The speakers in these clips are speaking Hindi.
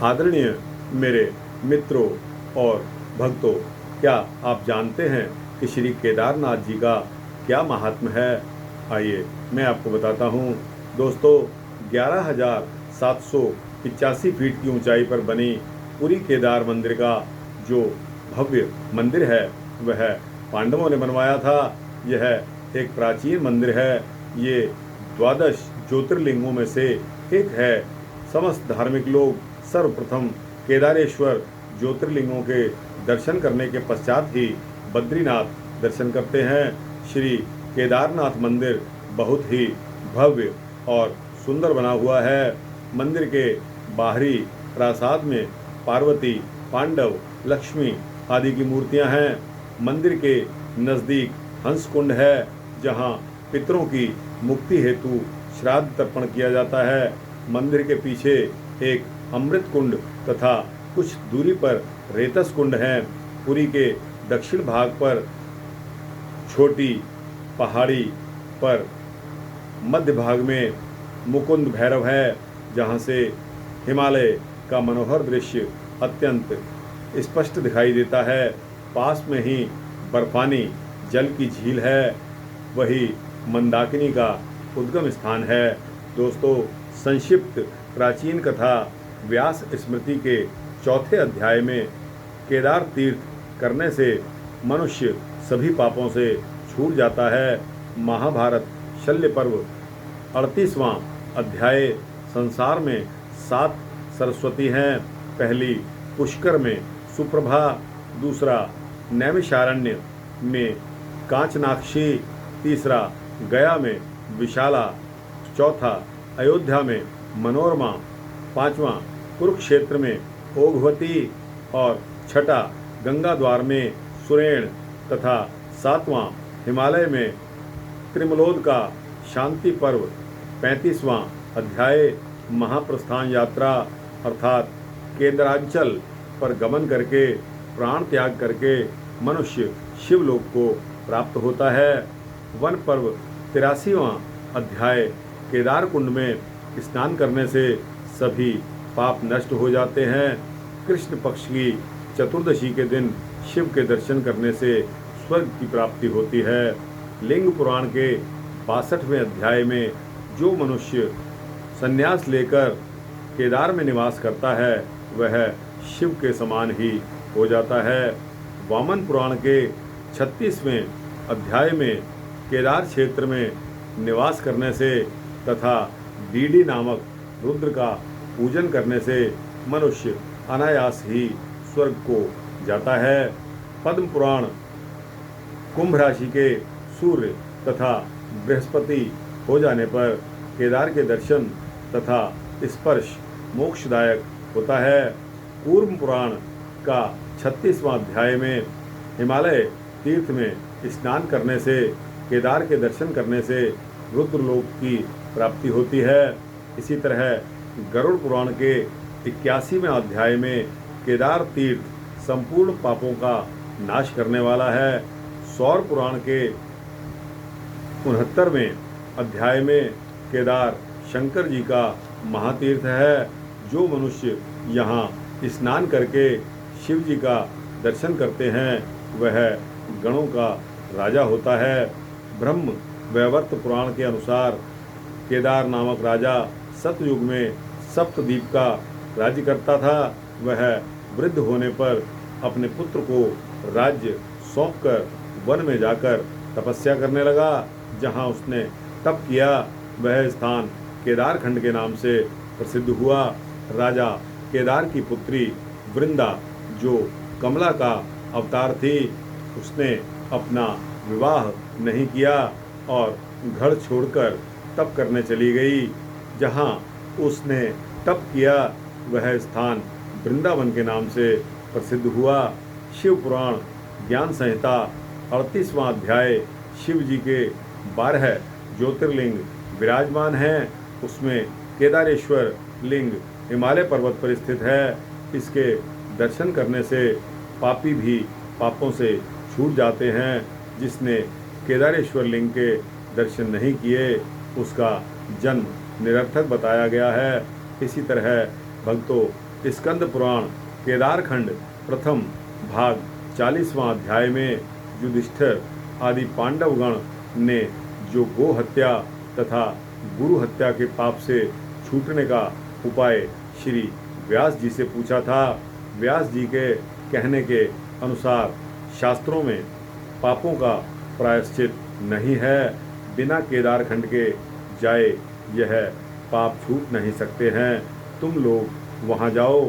आदरणीय मेरे मित्रों और भक्तों, क्या आप जानते हैं कि श्री केदारनाथ जी का क्या महात्म्य है? आइए मैं आपको बताता हूँ। दोस्तों, 11,785 फीट की ऊंचाई पर बनी पुरी केदार मंदिर का जो भव्य मंदिर है वह पांडवों ने बनवाया था। यह एक प्राचीन मंदिर है। ये 12 ज्योतिर्लिंगों में से एक है। समस्त धार्मिक लोग सर्वप्रथम केदारेश्वर ज्योतिर्लिंगों के दर्शन करने के पश्चात ही बद्रीनाथ दर्शन करते हैं। श्री केदारनाथ मंदिर बहुत ही भव्य और सुंदर बना हुआ है। मंदिर के बाहरी प्रासाद में पार्वती, पांडव, लक्ष्मी आदि की मूर्तियां हैं। मंदिर के नज़दीक हंस कुंड है, जहां पितरों की मुक्ति हेतु श्राद्ध तर्पण किया जाता है। मंदिर के पीछे एक अमृत कुंड तथा कुछ दूरी पर रेतस कुंड है। पुरी के दक्षिण भाग पर छोटी पहाड़ी पर मध्य भाग में मुकुंद भैरव है, जहां से हिमालय का मनोहर दृश्य अत्यंत स्पष्ट दिखाई देता है। पास में ही बर्फानी जल की झील है, वही मंदाकिनी का उद्गम स्थान है। दोस्तों, संक्षिप्त प्राचीन कथा व्यास स्मृति के चौथे अध्याय में केदार तीर्थ करने से मनुष्य सभी पापों से छूट जाता है। महाभारत शल्य पर्व 38वां अध्याय। संसार में 7 सरस्वती हैं। पहली पुष्कर में सुप्रभा, दूसरा नैमिषारण्य में कांचनाक्षी, तीसरा गया में विशाला, चौथा अयोध्या में मनोरमा, पांचवां कुरुक्षेत्र में ओघवती और छठा गंगा द्वार में सुरेण तथा सातवां हिमालय में त्रिमलोद का शांति पर्व। 35वां अध्याय महाप्रस्थान यात्रा अर्थात केंद्रांचल पर गमन करके प्राण त्याग करके मनुष्य शिवलोक को प्राप्त होता है। वन पर्व 83वां अध्याय केदार कुंड में स्नान करने से सभी पाप नष्ट हो जाते हैं। कृष्ण पक्ष की चतुर्दशी के दिन शिव के दर्शन करने से स्वर्ग की प्राप्ति होती है। लिंग पुराण के 62वें अध्याय में जो मनुष्य संन्यास लेकर केदार में निवास करता है वह शिव के समान ही हो जाता है। वामन पुराण के 36वें अध्याय में केदार क्षेत्र में निवास करने से तथा डीडी नामक रुद्र का पूजन करने से मनुष्य अनायास ही स्वर्ग को जाता है। पद्म पुराण कुंभ राशि के सूर्य तथा बृहस्पति हो जाने पर केदार के दर्शन तथा स्पर्श मोक्षदायक होता है। कूर्म पुराण का 36वां अध्याय में हिमालय तीर्थ में स्नान करने से केदार के दर्शन करने से रुद्रलोक की प्राप्ति होती है। इसी तरह गरुड़ पुराण के 81वें अध्याय में केदार तीर्थ संपूर्ण पापों का नाश करने वाला है। सौर पुराण के 69वें अध्याय में केदार शंकर जी का महातीर्थ है। जो मनुष्य यहाँ स्नान करके शिव जी का दर्शन करते हैं वह गणों का राजा होता है। ब्रह्म वैवर्त पुराण के अनुसार केदार नामक राजा सतयुग में सप्तद्वीप का राज्य करता था। वह वृद्ध होने पर अपने पुत्र को राज्य सौंपकर वन में जाकर तपस्या करने लगा। जहाँ उसने तप किया वह स्थान केदार खंड के नाम से प्रसिद्ध हुआ। राजा केदार की पुत्री वृंदा जो कमला का अवतार थी, उसने अपना विवाह नहीं किया और घर छोड़कर तप करने चली गई। जहाँ उसने तप किया वह स्थान वृंदावन के नाम से प्रसिद्ध हुआ। शिव पुराण ज्ञान संहिता 38वां अध्याय शिव जी के 12 ज्योतिर्लिंग विराजमान हैं। उसमें केदारेश्वर लिंग हिमालय पर्वत पर स्थित है। इसके दर्शन करने से पापी भी पापों से छूट जाते हैं। जिसने केदारेश्वर लिंग के दर्शन नहीं किए उसका जन्म निरर्थक बताया गया है। इसी तरह भक्तों, स्कंद पुराण केदारखंड प्रथम भाग 40वां अध्याय में युधिष्ठिर आदि पांडवगण ने जो गो हत्या तथा गुरु हत्या के पाप से छूटने का उपाय श्री व्यास जी से पूछा था। व्यास जी के कहने के अनुसार शास्त्रों में पापों का प्रायश्चित नहीं है। बिना केदारखंड के जाए यह पाप छूट नहीं सकते हैं। तुम लोग वहाँ जाओ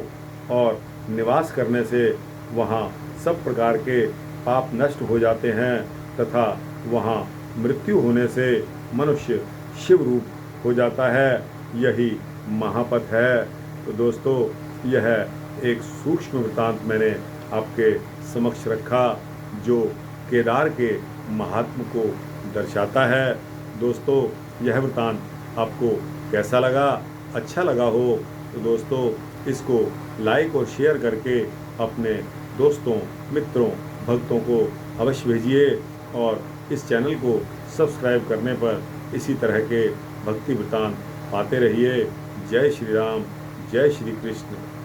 और निवास करने से वहाँ सब प्रकार के पाप नष्ट हो जाते हैं तथा वहाँ मृत्यु होने से मनुष्य शिव रूप हो जाता है। यही महापथ है। तो दोस्तों, यह एक सूक्ष्म वृत्तांत मैंने आपके समक्ष रखा जो केदार के महात्म को दर्शाता है। दोस्तों, यह वृत्तांत आपको कैसा लगा? अच्छा लगा हो तो दोस्तों इसको लाइक और शेयर करके अपने दोस्तों, मित्रों, भक्तों को अवश्य भेजिए और इस चैनल को सब्सक्राइब करने पर इसी तरह के भक्ति वृत्तांत पाते रहिए। जय श्री राम, जय श्री कृष्ण।